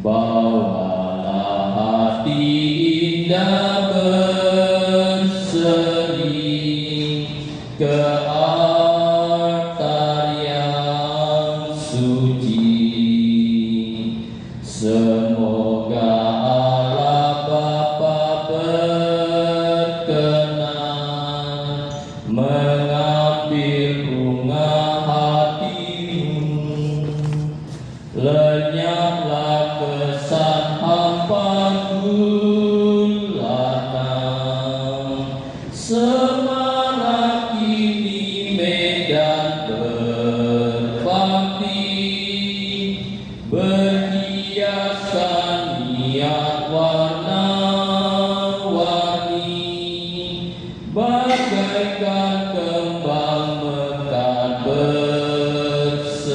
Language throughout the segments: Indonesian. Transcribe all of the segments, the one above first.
Bawalah hati indah berseri ke altar yang suci. Semoga Allah Bapa berkenan mengambil bunga hatimu. Lenyaplah kesan hampa gulana, semarak ini medan berbakti, berhiasan niat warna-warni, bagaikan kembang mekar berseri.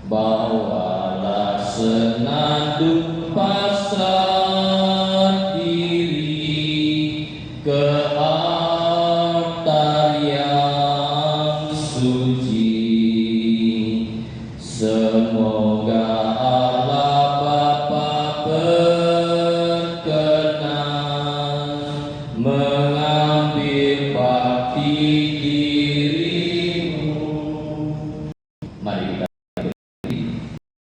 Bawalah senandung pasrah diri ke altar yang suci. Semoga Allah Bapa berkenan mengambil bakti dirimu. Mari kita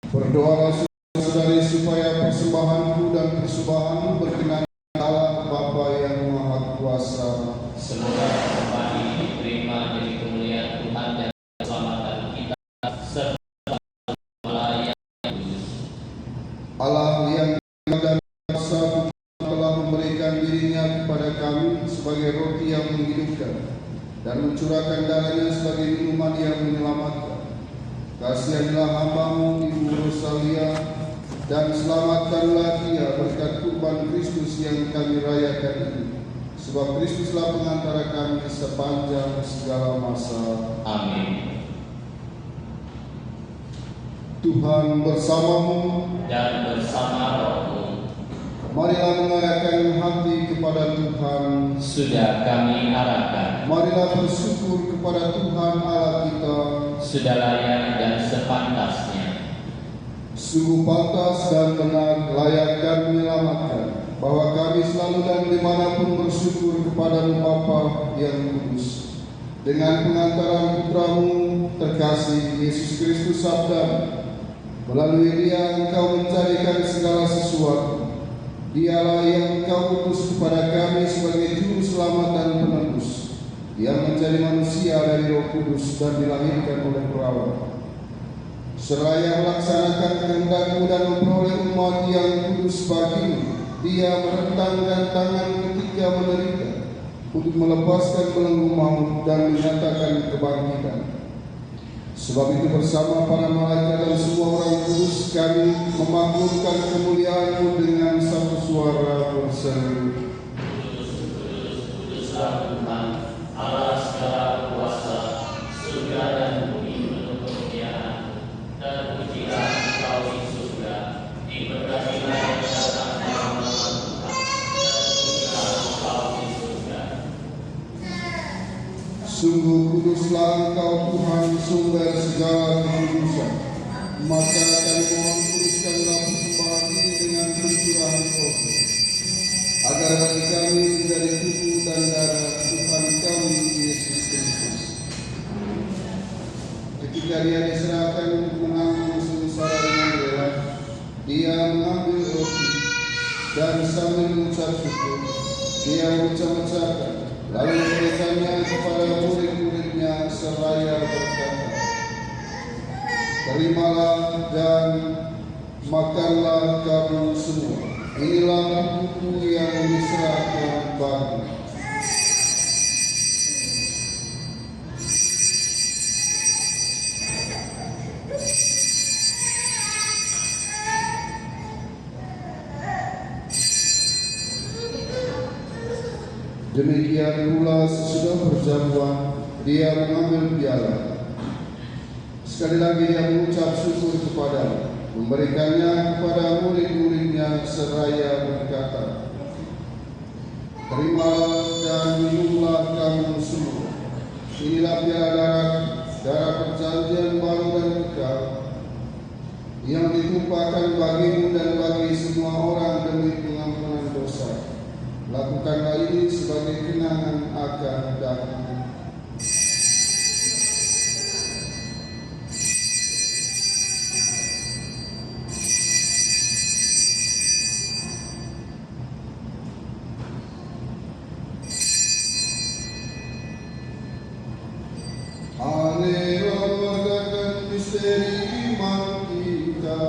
berdoalah saudari supaya persembahanku dan persembahanmu berkenan Allah Bapa yang Maha Kuasa. Semoga persembahan ini diterima dari kemuliaan Tuhan dan keselamatan kita serta melayani kudus. Allah yang dan kuasa telah memberikan dirinya kepada kami sebagai roti yang menghidupkan dan mencurahkan darahnya sebagai minuman yang menyelamatkan. Kasihanlah hamba-Mu Ibu Rosalia dan selamatkanlah dia berkat kurban Kristus yang kami rayakan ini. Sebab Kristuslah pengantara kami sepanjang segala masa. Amin. Tuhan bersamamu Dan bersama rohmu marilah mengarahkan hati kepada Tuhan. sudah kami arahkan, Marilah bersyukur kepada Tuhan Allah kita. sudah layak dan sepantasnya. Sungguh pantas dan benar, layak dan menyelamatkan, bahwa kami selalu dan dimanapun bersyukur kepada-Mu Bapa yang kudus. Dengan pengantaran Putra-Mu terkasih Yesus Kristus Sabda, melalui Dia Engkau mencarikan segala sesuatu. Dialah yang Engkau utus kepada kami sebagai juru selamat dan penebus, yang menjadi manusia dari Roh Kudus dan dilahirkan oleh perawan. Seraya melaksanakan kehendak-Mu dan memperoleh umat yang kudus bagimu, Dia merentangkan tangan ketika menderita untuk melepaskan belenggu maut dan menyatakan kebangkitan. Sebab itu bersama para malaikat dan semua orang kudus kami memakmurkan kemuliaan-Mu dengan satu suara berseru. Kuduslah Tuhan, Allah segala kuasa, surga dan bumi penuh kemuliaan-Mu. Terpujilah Engkau di surga, diberkatilah yang datang dalam nama Tuhan. Terpujilah Engkau di surga. Sungguh kuduslah Engkau Tuhan, sumber segala kekudusan. Maka kami mohon kuduskanlah persembahan ini dengan pencurahan Roh, agar bagi kami menjadi tubuh dan darah Tuhan kami Yesus Kristus. Ketika Dia diserahkan untuk menanggung sengsara dengan rela, Dia mengambil roti dan sambil mengucap syukur, Dia mengucap-ucapkan, lalu memberikannya kepada murid-muridnya seraya berkata, "Terimalah dan makanlah kamu semua. Inilah tubuhku yang diserahkan bagimu." Demikian pula sesudah berjamuan, Dia mengambil piala. Sekali lagi Dia mengucap syukur kepada-Mu, memberikannya kepada murid-muridnya seraya berkata, "Terimalah dan minumlah kamu semua. Inilah piala darah perjanjian baru dan kekal yang ditumpahkan bagimu dan bagi semua orang demi pengampunan dosa. Lakukanlah ini sebagai kenangan akan aku. Misteri iman kita.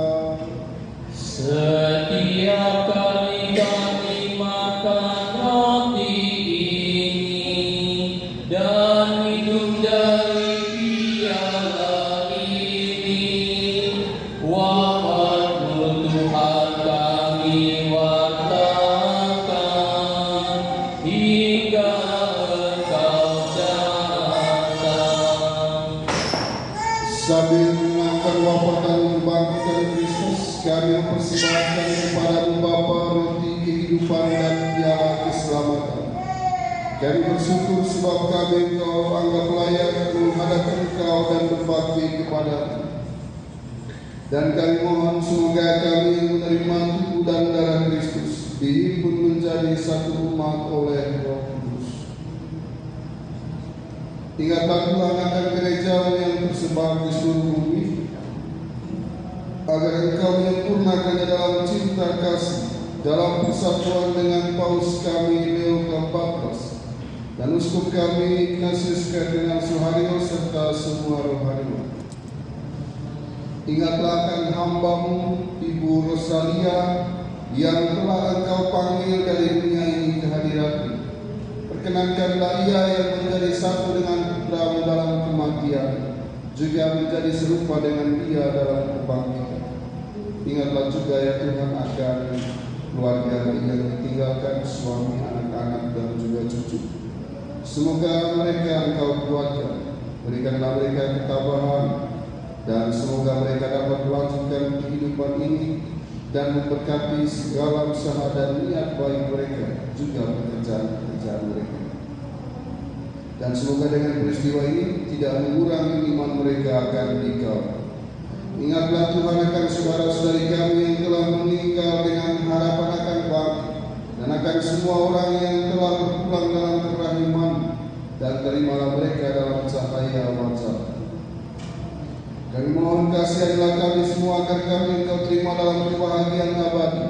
Setiap kali kami makan roti ini dan minum dari piala ini, wafat-Mu Tuhan kami wartakan hingga Engkau datang. Sambil mengenangkan wafat dan kebangkitan Kristus, kami mempersembahkan kepada-Mu Bapa roti kehidupan dan piala keselamatan. Kami bersyukur sebab kami Engkau anggap layak menghadap Engkau dan berbakti kepada-Mu. Dan kami mohon semoga kami menerima tubuh dan darah Kristus dihimpun menjadi satu umat oleh Roh Kudus. Ingatlah Tuhan akan gereja yang tersebar di seluruh bumi, agar Engkau menyempurnakannya dalam cinta kasih, dalam persatuan dengan Paus kami Leo ke-14 dan uskup kami Ignatius Kardinal Suharyo serta semua rohaniwan. Ingatlah akan hamba-Mu Ibu Rosalia yang telah Engkau panggil dari dunia ini ke hadirat-Mu. Perkenankanlah ia yang menjadi satu dengan Putra-Mu dalam kematian, juga menjadi serupa dengan Dia dalam kebangkitan. Ingatlah juga ya Tuhan akan keluarga yang ditinggalkan suami, anak-anak dan juga cucu. Semoga mereka Engkau kuatkan, berikanlah mereka ketabahan, dan semoga mereka dapat melanjutkan kehidupan ini dan memberkati segala usaha dan niat baik mereka, juga pekerjaan-pekerjaan mereka. Dan semoga dengan peristiwa ini tidak mengurangi iman mereka akan Engkau. Ingatlah Tuhan akan saudara-saudari kami yang telah meninggal dengan harapan akan bangkit, dan akan semua orang yang telah berpulang dalam kerahiman, dan terimalah mereka dalam cahaya wajah. Kami mohon kasihanilah kami semua agar kami Engkau terima dalam kebahagiaan abadi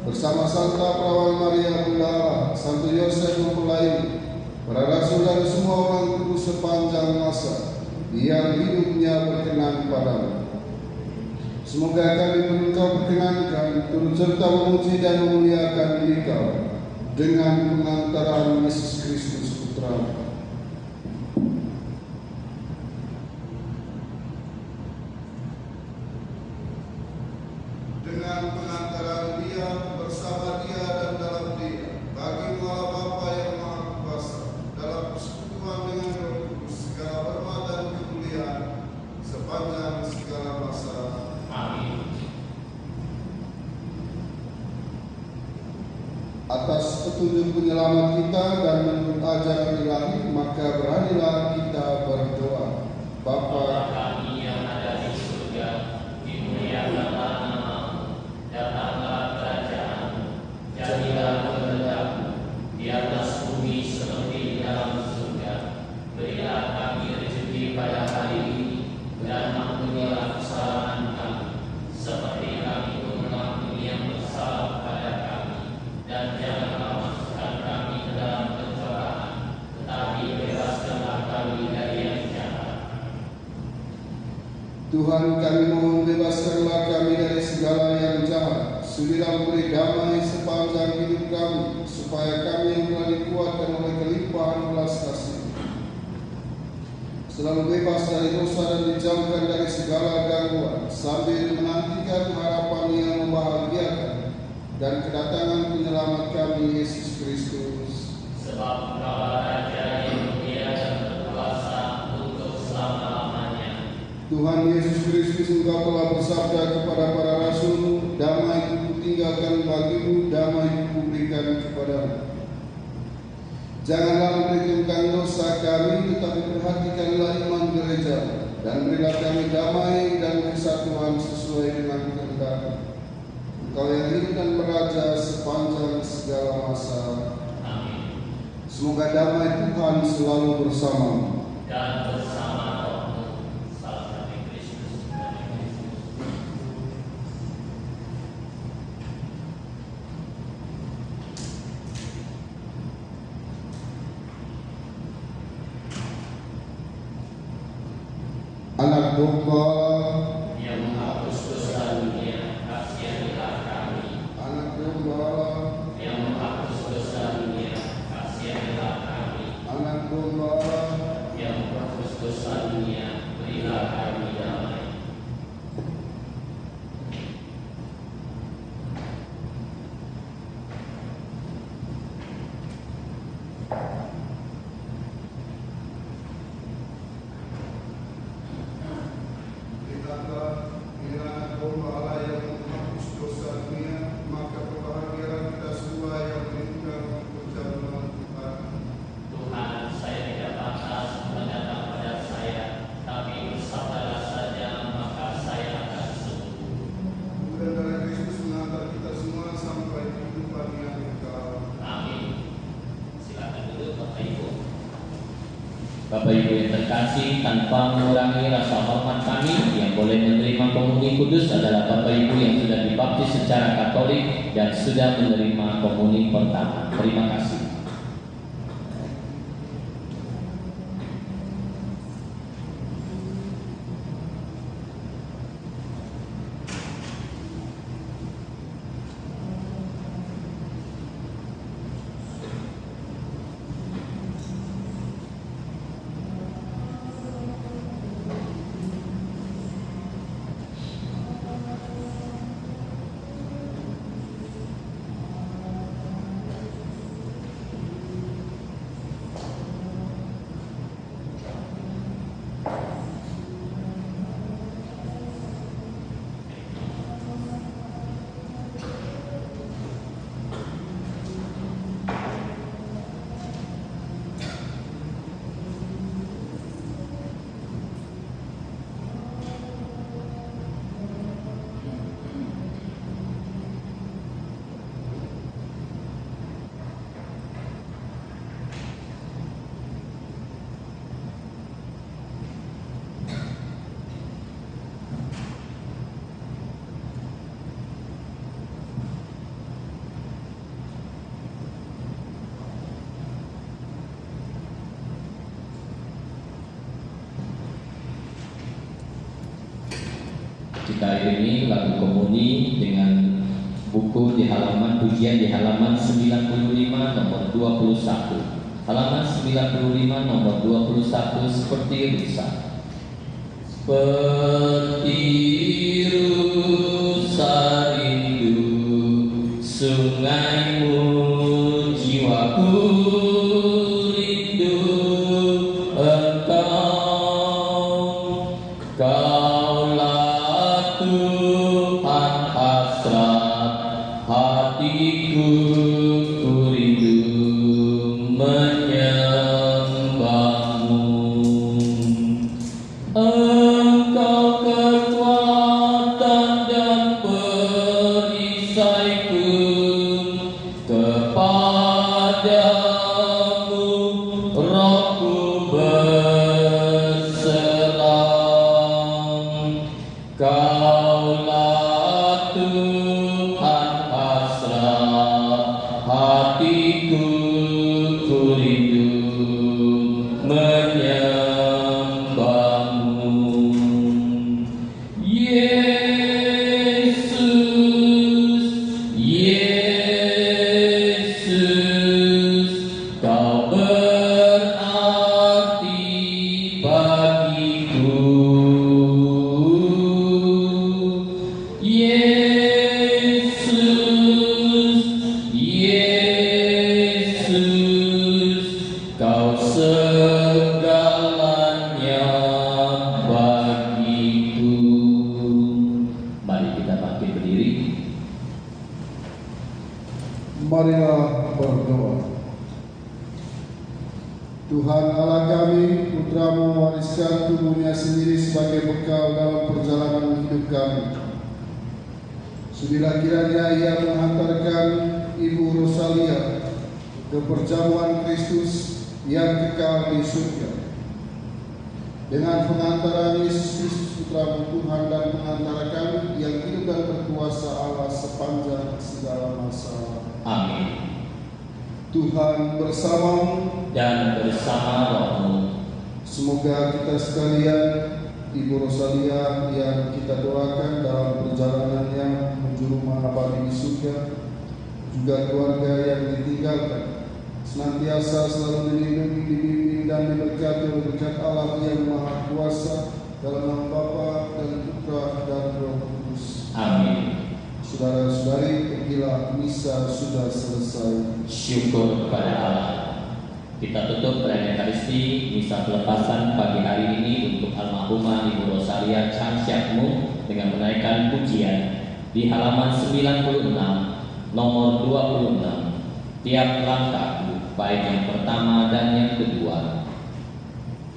bersama Santa Perawan Maria Bunda Allah, Santo Yosef mempelai, para rasul dan semua orang kudus sepanjang masa yang hidupnya berkenan padamu. Semoga kami pun Engkau perkenankan turut serta memuji dan memuliakan Engkau dengan pengantaran Yesus Kristus Putra-Mu. Dengan pengantaran Dia, bersama Dia dan dalam Dia, bagi Allah Bapa yang Maha Kuasa, dalam persekutuan dengan Roh Kudus, segala hormat dan kemuliaan sepanjang segala masa. Amin. Atas petunjuk penyelamat kita dan menurut ajaran ilahi, maka beranilah kita berdoa. Bapa kami yang ada di surga, dimuliakanlah nama-Mu, datanglah kerajaan-Mu, jadilah kehendak-Mu di atas bumi seperti di dalam surga. Berilah kami rezeki pada hari ini, dan ampunilah kesalahan kami, seperti kami pun mengampuni yang bersalah kepada kami, dan janganlah masukkan kami ke dalam pencobaan, tetapi bebaskanlah kami dari yang jahat. Tuhan, kami mohon bebaskanlah kami dari segala yang jahat. Sudilah beri damai sepanjang hidup kami, supaya kami yang telah dikuatkan oleh kelimpahan belas kasih selalu bebas dari dosa dan dijauhkan dari segala gangguan, sambil menantikan harapan yang membahagiakan dan kedatangan penyelamat kami Yesus Kristus. Sebab Engkaulah Raja yang mulia dan berkuasa untuk selama-lamanya. Tuhan Yesus Kristus, Engkau telah bersabda kepada para rasul-Mu, damai Ku tinggalkan bagimu, damai Ku berikan kepadamu. Janganlah memperhitungkan dosa kami, tetapi perhatikanlah iman gereja dan berilah kami damai dan kesatuan sesuai dengan kehendak Engkau yang hidup dan beraja sepanjang segala masa. Amin. Semoga damai Tuhan selalu bersamamu Dan bersama rohmu, salam damai Kristus. Anak domba Yang menghapus dosa dunia, kasihanilah kami. Anak domba Yang menghapus dosa dunia, kasihanilah kami. Anak domba Yang menghapus dosa dunia, berilah kami damai. Lihatlah, inilah anak domba Allah yang menghapus dosa dunia, maka berbahagialah kita semua yang merindukan perjamuan Tuhan. Tuhan, saya tidak pantas mendatang pada saya, tapi bersabdalah saja, maka saya akan sembuh. Kemudian dari Kristus mengantar kita semua sampai kehidupan yang kekal. Amin. Silakan duduk Bapak Ibu. Bapak Ibu yang terkasih, tanpa mengurangi rasa hormat kami, yang boleh menerima komuni kudus adalah Bapak Ibu yang sudah dibaptis secara Katolik dan sudah menerima komuni pertama. Terima kasih. Kita iringi lagu komuni dengan buku di halaman pujian di halaman 95 nomor 21. Halaman 95 nomor 21 seperti rusa. Seperti rusa rindu sungaimu, jiwaku rindu engkau. Kaulah Tuhan hasrat hatiku, ku rindu menyembahmu. Engkau kekuatan dan perisaiku, kepadamu rohku berselam. Kaulah Tuhan hasrat hatiku, ku rindu menyembahmu. Yesus, Yesus, Kau berarti bagiku. Yesus, Yesus, Kau segalanya bagiku. Mari kita bangkit berdiri. Marilah berdoa. Tuhan Allah kami, Putra-Mu mewariskan tubuhnya sendiri sebagai bekal dalam perjalanan hidup kami. Sudilah kiranya Ia menghantarkan Ibu Rosalia ke perjamuan Kristus yang kekal di surga. Dengan pengantaran Yesus Kristus Putra Tuhan dan pengantara kami yang hidup dan berkuasa Allah sepanjang segala masa. Amin. Tuhan bersamamu Dan bersama rohmu. Semoga kita sekalian, Ibu Rosalia yang kita doakan dalam perjalanannya menuju rumah abadi di surga, juga keluarga yang ditinggalkan, senantiasa selalu dilindungi, dibimbing dan diberkati oleh berkat Allah yang Maha Kuasa, dalam nama Bapa dan Putra dan Roh Kudus. Amin. Saudara-saudari, pergilah, misa sudah selesai. Syukur kepada Allah. Kita tutup perayaan Ekaristi misa pelepasan pagi hari ini untuk almarhumah Ibu Rosalia Changsiakmu dengan menaikkan pujian di halaman 96 nomor 26. Tiap langkahku, baik yang pertama dan yang kedua.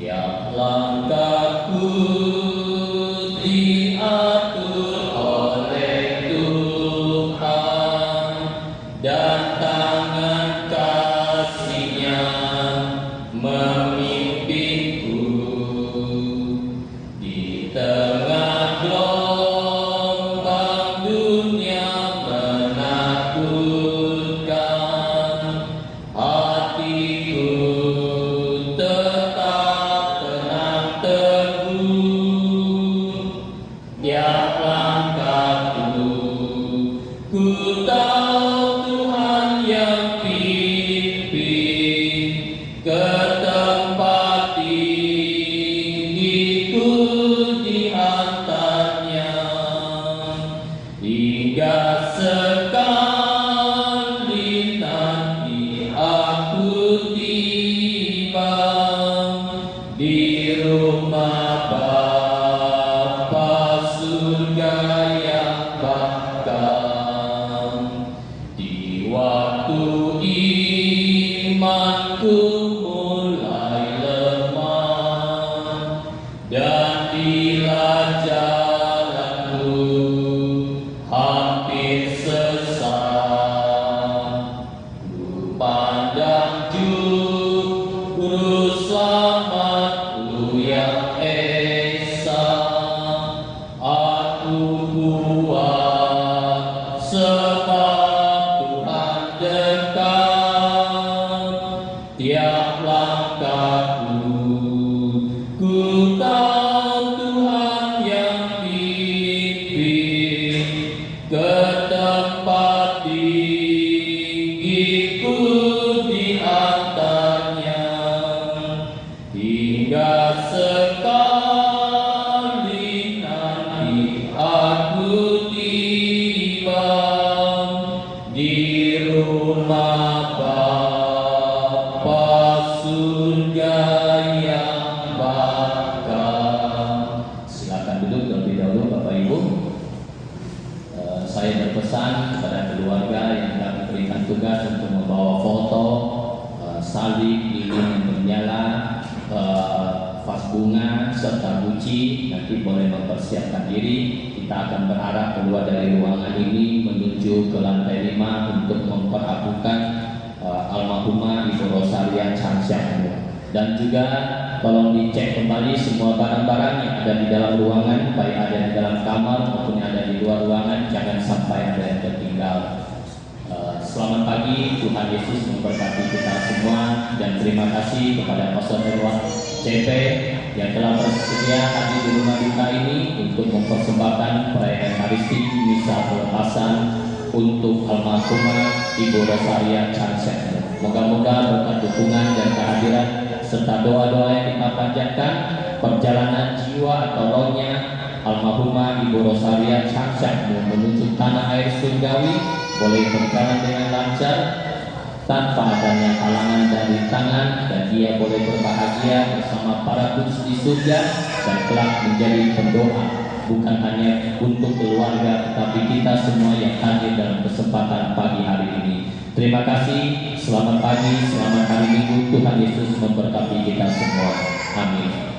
Tiap langkahku diatur oleh Tuhan dan tangan kasih-Nya memimpinku di tengah gelombang dunia menakutkan. Hatiku tetap tenang teguh. Tiap langkahku ku tahu Tuhan yang pimpin ke tempat tinggiku dihantarnya. Hingga sekali nanti aku tiba di rumah Bapa surga yang bakal. Di waktu imanku mulai lemah dan bila jalanku hampir sesat, ku pandang juru selamatku yang esa. Aku kuat sebab Tuhan dekat. Tiap langkahku ku tahu Tuhan yang pimpin ke tempat tinggiku dihantarnya. Hingga sekali nanti aku tiba di rumah Bapa surga yang bakal. Silakan duduk terlebih dahulu Bapak Ibu. Saya berpesan kepada keluarga yang kami berikan tugas untuk membawa foto, salib, lilin yang menyala, vas bunga serta buci. Nanti boleh mempersiapkan diri. Kita akan berarah keluar dari ruangan ini menuju ke lantai 5 untuk memperlakukan almarhumah Ibu Rosalia Changsiakmu. Dan juga tolong dicek kembali semua barang-barang yang ada di dalam ruangan, baik ada di dalam kamar maupun ada di luar ruangan, jangan sampai ada yang tertinggal. Selamat pagi, Tuhan Yesus memberkati kita semua, dan terima kasih kepada Pastor Erwan CP yang telah bersedia hadir di rumah kita ini untuk mempersembahkan perayaan Ekaristi misa pelepasan untuk almarhumah Ibu Rosalia Changsiakmu. Moga-moga berkat dukungan dan kehadiran serta doa-doa yang kita panjatkan, perjalanan jiwa atau rohnya almarhumah Ibu Rosalia Changsiakmu menuju tanah air surgawi boleh berjalan dengan lancar tanpa adanya halangan dari tangan, dan dia boleh berbahagia bersama para kudus di surga dan kelak menjadi pendoa bukan hanya untuk keluarga tetapi kita semua yang hadir dalam kesempatan pagi hari ini. Terima kasih, selamat pagi, selamat hari Minggu. Tuhan Yesus memberkati kita semua. Amin.